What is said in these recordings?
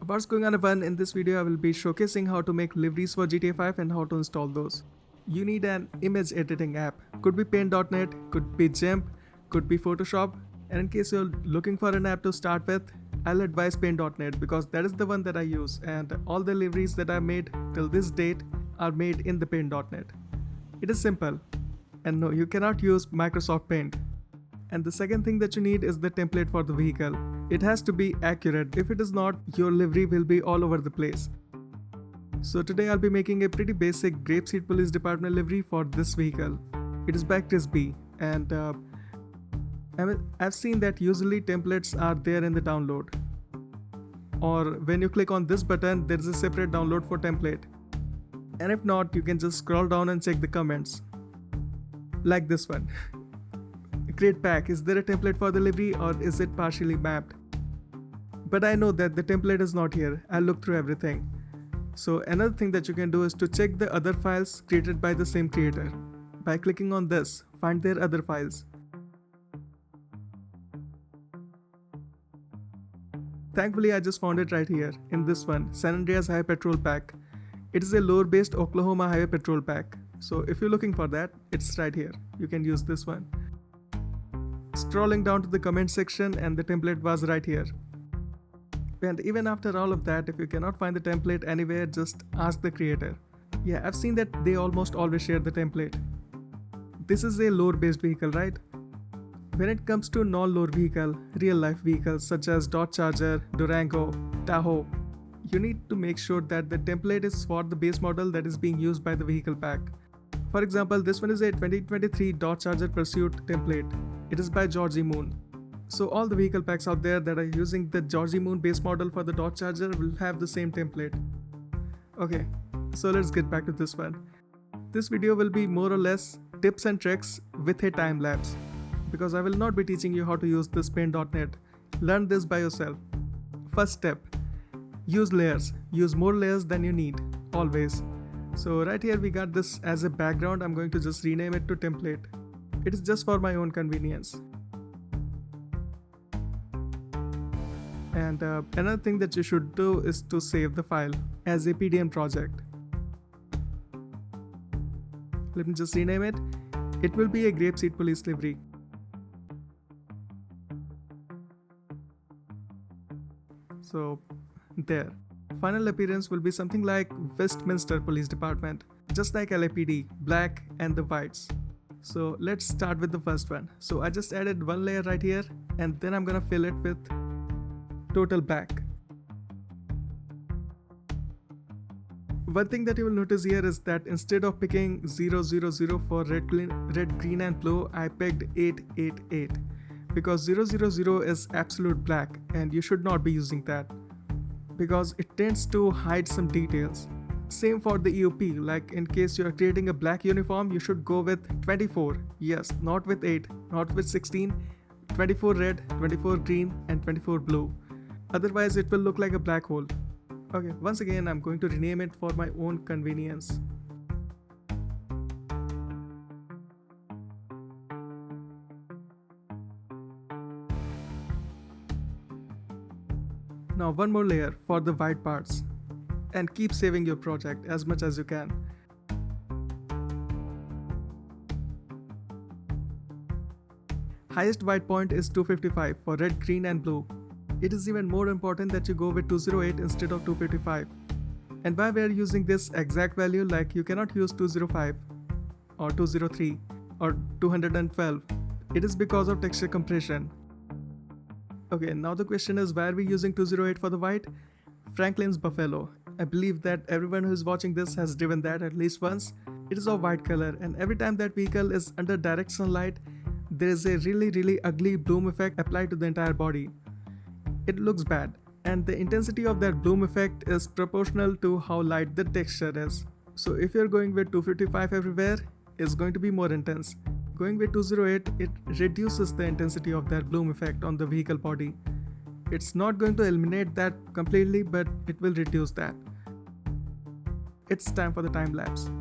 What's going on everyone, in this video I will be showcasing how to make liveries for GTA5 and how to install those. You need an image editing app, could be PaintDotNet, could be GIMP, could be Photoshop, and in case you're looking for an app to start with, I'll advise PaintDotNet because that is the one that I use and all the liveries that I made till this date are made in the PaintDotNet. It is simple, and no, you cannot use Microsoft Paint. And the second thing that you need is the template for the vehicle. It has to be accurate. If it is not, your livery will be all over the place. So today I'll be making a pretty basic Grapeseed Police Department livery for this vehicle. It is by Chris B, and I've seen that usually templates are there in the download. Or when you click on this button, there is a separate download for template. And if not, you can just scroll down and check the comments. Like this one. Great pack, is there a template for the livery or is it partially mapped? But I know that the template is not here. I'll look through everything. So another thing that you can do is to check the other files created by the same creator. By clicking on this, find their other files. Thankfully I just found it right here, in this one, San Andreas Highway Patrol Pack. It is a lore-based Oklahoma Highway Patrol Pack. So if you're looking for that, it's right here. You can use this one. Scrolling down to the comment section and the template was right here. And even after all of that, if you cannot find the template anywhere, just ask the creator. Yeah, I've seen that they almost always share the template. This is a lore-based vehicle, right? When it comes to non-lore vehicle, real-life vehicles such as Dodge Charger, Durango, Tahoe, you need to make sure that the template is for the base model that is being used by the vehicle pack. For example, this one is a 2023 Dodge Charger Pursuit template. It is by Georgie Moon. So all the vehicle packs out there that are using the Georgie Moon base model for the Dodge Charger will have the same template. Okay, so let's get back to this one. This video will be more or less tips and tricks with a time lapse, because I will not be teaching you how to use this PaintDotNet. Learn this by yourself. First step, use layers. Use more layers than you need, always. So right here we got this as a background. I'm going to just rename it to template. It is just for my own convenience. And another thing that you should do is to save the file as a PDM project. Let me just rename it. It will be a Grapeseed Police livery. So there. Final appearance will be something like Westminster Police Department, just like LAPD, black and the whites. So let's start with the first one. So I just added one layer right here and then I'm gonna fill it with total black. One thing that you will notice here is that instead of picking 000 for red, green and blue, I picked 888 because 000 is absolute black and you should not be using that because it tends to hide some details. Same for the EOP, like in case you are creating a black uniform, you should go with 24. Yes, not with 8, not with 16, 24 red, 24 green and 24 blue. Otherwise it will look like a black hole. Okay, once again I'm going to rename it for my own convenience. Now one more layer for the white parts. And keep saving your project as much as you can. Highest white point is 255 for red, green and blue. It is even more important that you go with 208 instead of 255. And why we are using this exact value, like you cannot use 205 or 203 or 212. It is because of texture compression. Okay, now the question is, why are we using 208 for the white? Franklin's Buffalo. I believe that everyone who is watching this has driven that at least once. It is of white color and every time that vehicle is under direct sunlight, there is a really ugly bloom effect applied to the entire body. It looks bad and the intensity of that bloom effect is proportional to how light the texture is. So if you're going with 255 everywhere, it's going to be more intense. Going with 208, it reduces the intensity of that bloom effect on the vehicle body. It's not going to eliminate that completely, but it will reduce that. It's time for the time lapse.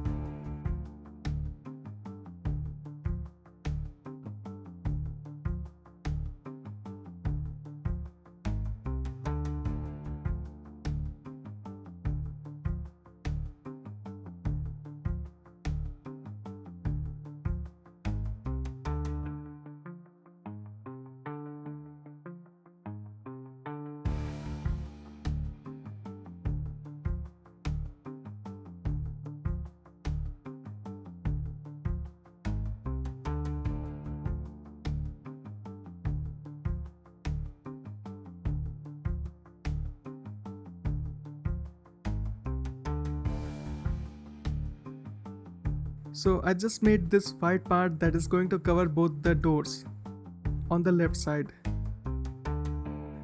So I just made this white part that is going to cover both the doors on the left side.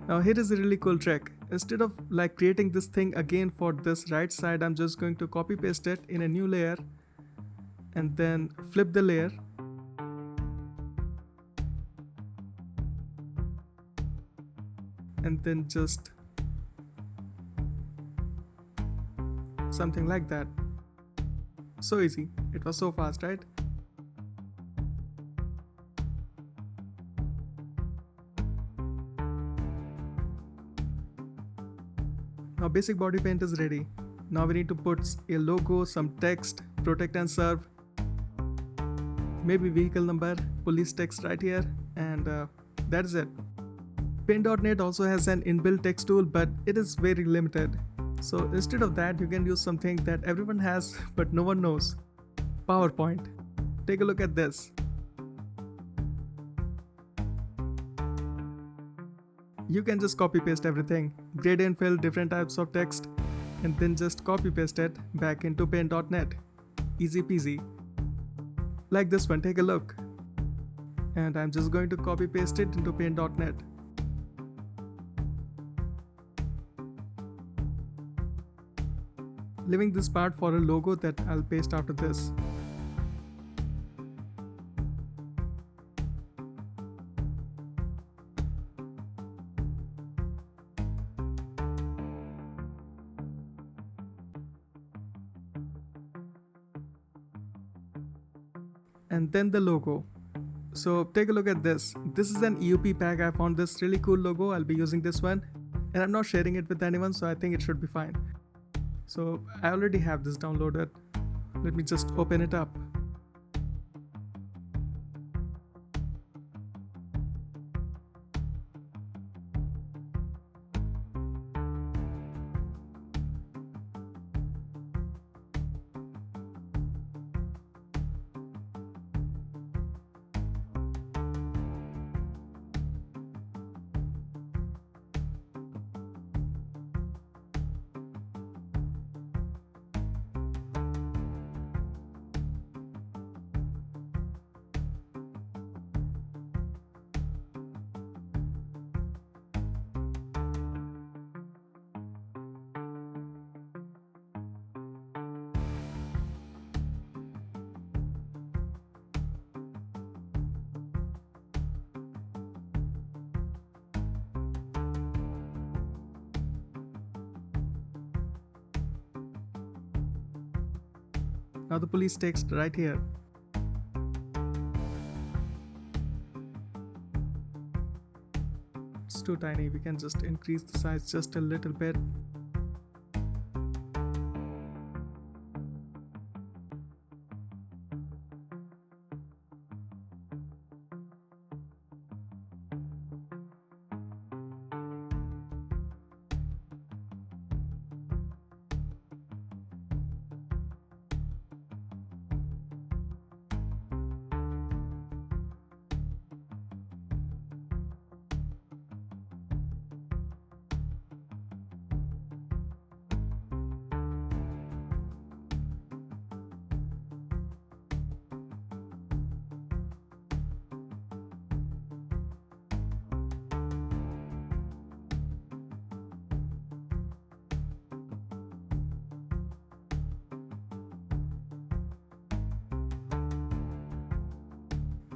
Now here is a really cool trick. Instead of like creating this thing again for this right side, I'm just going to copy paste it in a new layer and then flip the layer. And then just something like that. So easy. It was so fast, right? Now basic body paint is ready. Now we need to put a logo, some text, protect and serve, maybe vehicle number, police text right here, and that is it. PaintDotNet also has an inbuilt text tool, but it is very limited. So instead of that, you can use something that everyone has but no one knows. PowerPoint. Take a look at this. You can just copy paste everything, gradient fill different types of text, and then just copy paste it back into PaintDotNet. Easy peasy. Like this one, take a look. And I'm just going to copy paste it into PaintDotNet. Leaving this part for a logo that I'll paste after this. And then the logo. So take a look at this. This is an EUP pack. I found this really cool logo. I'll be using this one. And I'm not sharing it with anyone, so I think it should be fine. So I already have this downloaded. Let me just open it up. Now the police text right here. It's too tiny. We can just increase the size just a little bit.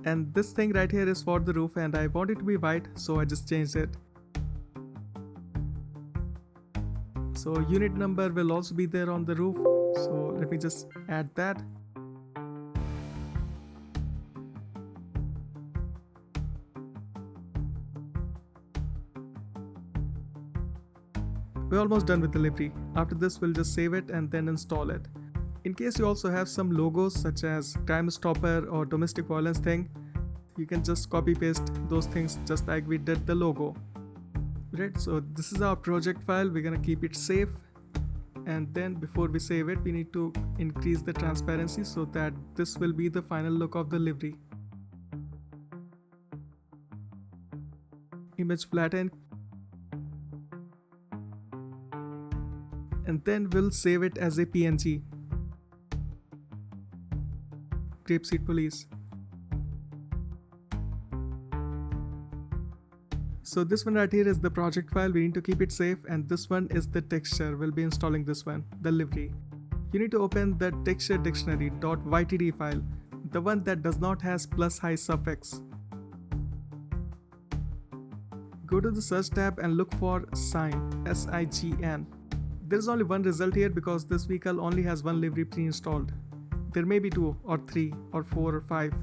And this thing right here is for the roof, and I want it to be white, so I just changed it. So unit number will also be there on the roof, so let me just add that. We're almost done with the livery. After this, we'll just save it and then install it. In case you also have some logos such as Crime Stopper or Domestic Violence thing, you can just copy paste those things just like we did the logo. Right, so this is our project file. We're gonna keep it safe, and then before we save it, we need to increase the transparency so that this will be the final look of the livery. Image flatten, and then we'll save it as a PNG. Grapeseed Police. So this one right here is the project file. We need to keep it safe, and this one is the texture. We'll be installing this one, the livery. You need to open the texture dictionary.ytd file, the one that does not has plus high suffix. Go to the search tab and look for sign, S-I-G-N. There is only one result here because this vehicle only has one livery pre-installed. There may be 2 or 3 or 4 or 5.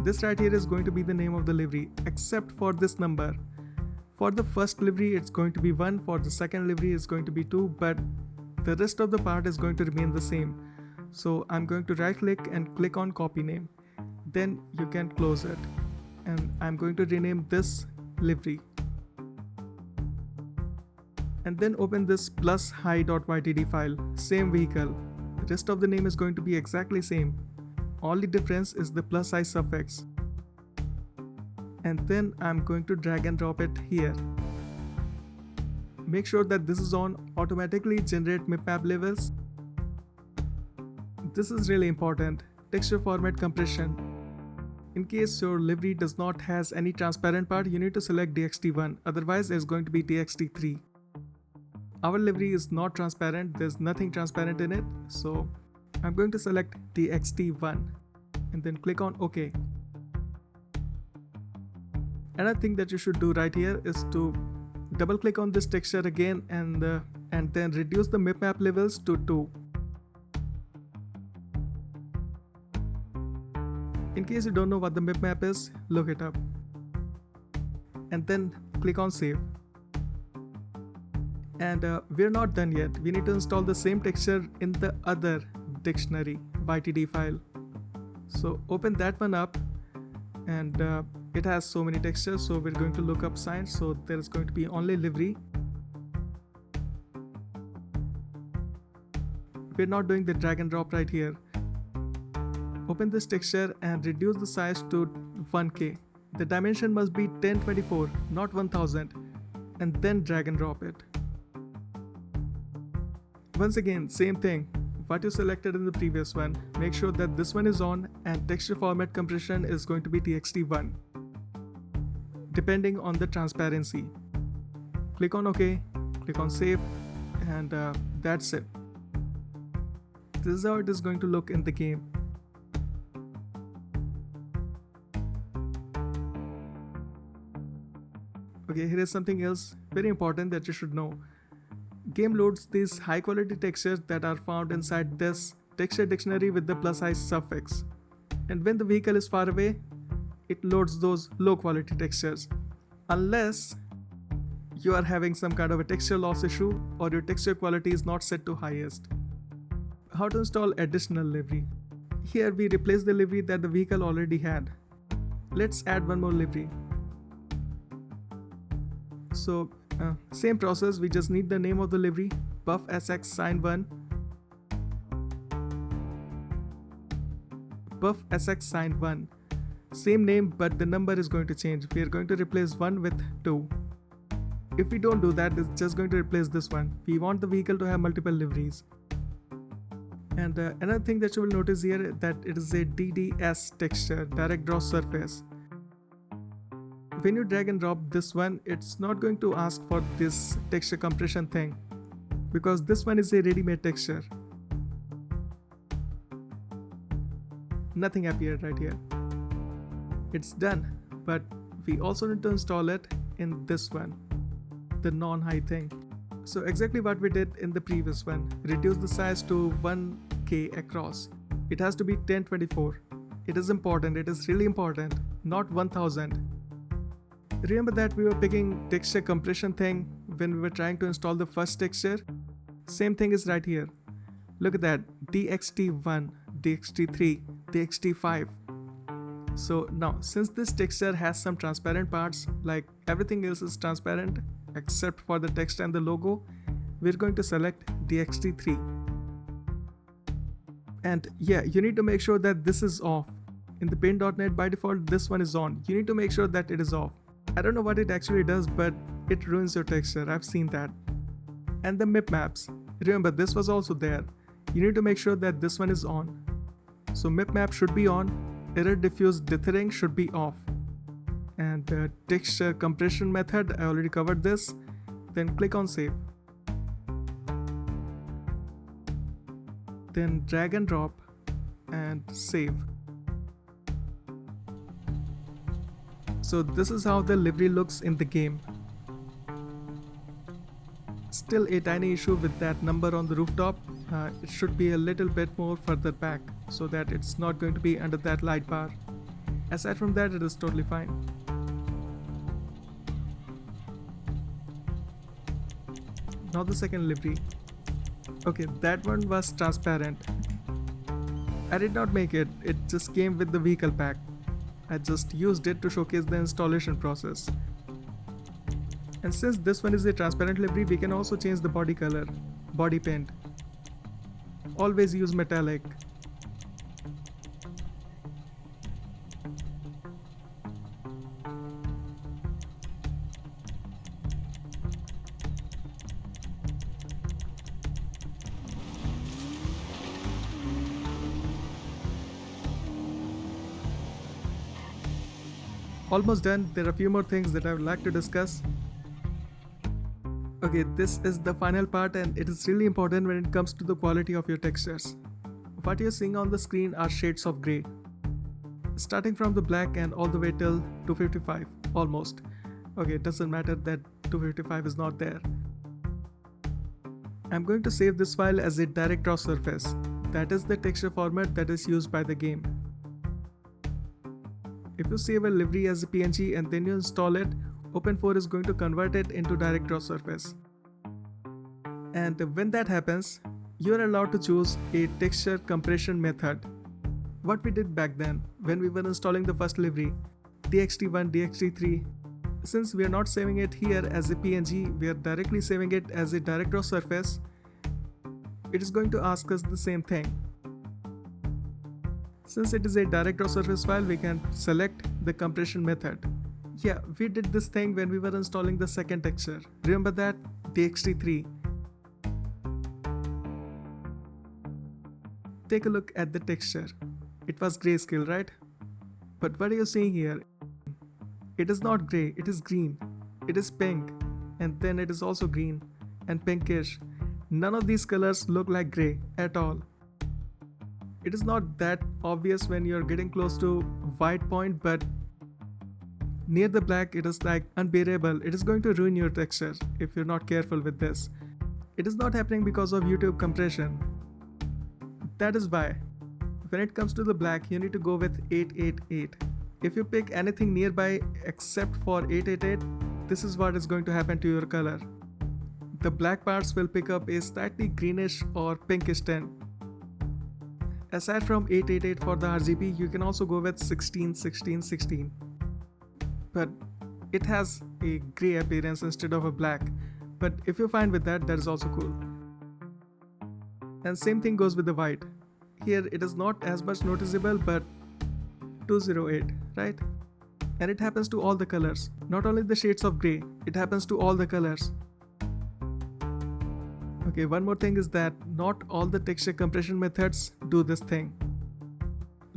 This right here is going to be the name of the livery, except for this number. For the first livery it's going to be 1, for the second livery it's going to be 2, but the rest of the part is going to remain the same. So I'm going to right click and click on copy name. Then you can close it. And I'm going to rename this livery. And then open this plus hi.ytd file, same vehicle. The rest of the name is going to be exactly same. Only difference is the plus I suffix. And then I'm going to drag and drop it here. Make sure that this is on automatically generate map levels. This is really important. Texture format compression. In case your livery does not has any transparent part, you need to select DXT1, otherwise it's going to be DXT3. Our livery is not transparent, there's nothing transparent in it, so I'm going to select DXT1 and then click on OK. Another thing that you should do right here is to double click on this texture again and then reduce the map levels to 2. In case you don't know what the map is, look it up. And then click on save. And we're not done yet. We need to install the same texture in the other dictionary YTD file. So open that one up, and it has so many textures, so we're going to look up signs. So there's going to be only livery. We're not doing the drag and drop right here. Open this texture and reduce the size to 1K. The dimension must be 1024, not 1000, and then drag and drop it. Once again, same thing. What you selected in the previous one, make sure that this one is on, and texture format compression is going to be TXT1, depending on the transparency. Click on OK, click on save, and that's it. This is how it is going to look in the game. Okay, here is something else very important that you should know. Game loads these high quality textures that are found inside this texture dictionary with the plus I suffix. And when the vehicle is far away, it loads those low quality textures. Unless you are having some kind of a texture loss issue or your texture quality is not set to highest. How to install additional livery? Here we replace the livery that the vehicle already had. Let's add one more livery. So same process, we just need the name of the livery, buff SX sign 1, buff SX sign 1, same name but the number is going to change. We are going to replace 1 with 2. If we don't do that, it's just going to replace this one. We want the vehicle to have multiple liveries. And another thing that you will notice here, that it is a DDS texture, direct draw surface. When you drag and drop this one, it's not going to ask for this texture compression thing, because this one is a ready-made texture. Nothing appeared right here. It's done, but we also need to install it in this one, the non-high thing. So exactly what we did in the previous one, reduce the size to 1K across. It has to be 1024. It is important, it is really important, not 1000. Remember that we were picking texture compression thing when we were trying to install the first texture? Same thing is right here. Look at that, DXT1, DXT3, DXT5. So now, since this texture has some transparent parts, like everything else is transparent except for the text and the logo, we're going to select DXT3. And yeah, you need to make sure that this is off. In the PaintDotNet by default, this one is on. You need to make sure that it is off. I don't know what it actually does, but it ruins your texture. I've seen that. And the mip maps. Remember, this was also there. You need to make sure that this one is on. So mip map should be on, error diffuse dithering should be off. And texture compression method, I already covered this. Then click on save. Then drag and drop and save. So this is how the livery looks in the game. Still a tiny issue with that number on the rooftop. It should be a little bit more further back so that it's not going to be under that light bar. Aside from that, it is totally fine. Now the second livery. Okay, that one was transparent. I did not make it, it just came with the vehicle pack. I just used it to showcase the installation process. And since this one is a transparent livery, we can also change the body color, body paint. Always use metallic. Almost done. There are a few more things that I would like to discuss. Okay, this is the final part and it is really important when it comes to the quality of your textures. What you're seeing on the screen are shades of grey. Starting from the black and all the way till 255, almost. Okay, it doesn't matter that 255 is not there. I'm going to save this file as a direct draw surface. That is the texture format that is used by the game. If you save a livery as a PNG and then you install it, Open4 is going to convert it into direct draw surface. And when that happens, you are allowed to choose a texture compression method. What we did back then when we were installing the first livery, DXT1, DXT3, since we are not saving it here as a PNG, we are directly saving it as a direct draw surface, it is going to ask us the same thing. Since it is a direct draw surface file, we can select the compression method. Yeah, we did this thing when we were installing the second texture. Remember that? DXT3. Take a look at the texture. It was grayscale, right? But what are you seeing here? It is not grey, it is green. It is pink. And then it is also green and pinkish. None of these colors look like grey at all. It is not that obvious when you're getting close to white point, but near the black it is like unbearable. It is going to ruin your texture if you're not careful with this. It is not happening because of YouTube compression. That is why when it comes to the black, you need to go with 888. If you pick anything nearby except for 888, this is what is going to happen to your color. The black parts will pick up a slightly greenish or pinkish tint. Aside from 888 for the RGB, you can also go with 16, 16, 16. But it has a grey appearance instead of a black. But if you're fine with that, that is also cool. And same thing goes with the white. Here it is not as much noticeable, but 208, right? And it happens to all the colors. Not only the shades of grey, it happens to all the colors. Okay, one more thing is that not all the texture compression methods do this thing.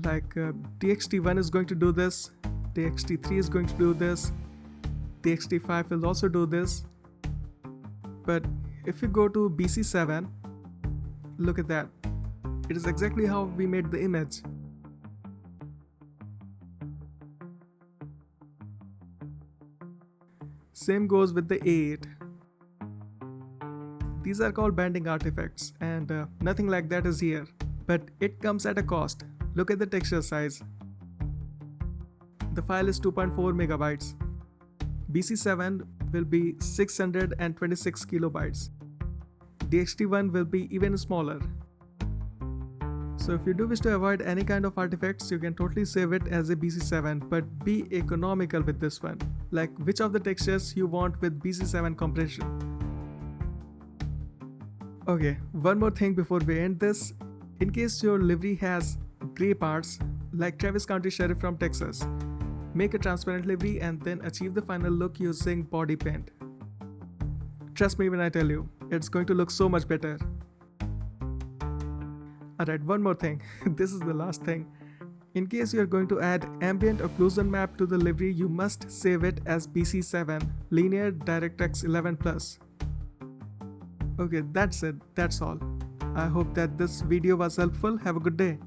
Like DXT1 is going to do this, DXT3 is going to do this, DXT5 will also do this. But if you go to BC7, look at that. It is exactly how we made the image. Same goes with the A8. These are called banding artifacts and nothing like that is here. But it comes at a cost. Look at the texture size. The file is 2.4 megabytes. BC7 will be 626 kilobytes. DXT1 will be even smaller. So if you do wish to avoid any kind of artifacts, you can totally save it as a BC7, but be economical with this one. Like which of the textures you want with BC7 compression. Okay, one more thing before we end this. In case your livery has grey parts, like Travis County Sheriff from Texas, make a transparent livery and then achieve the final look using body paint. Trust me when I tell you, it's going to look so much better. Alright, one more thing. This is the last thing. In case you are going to add ambient occlusion map to the livery, you must save it as BC7 Linear DirectX 11 Plus. Okay, that's it. That's all. I hope that this video was helpful. Have a good day.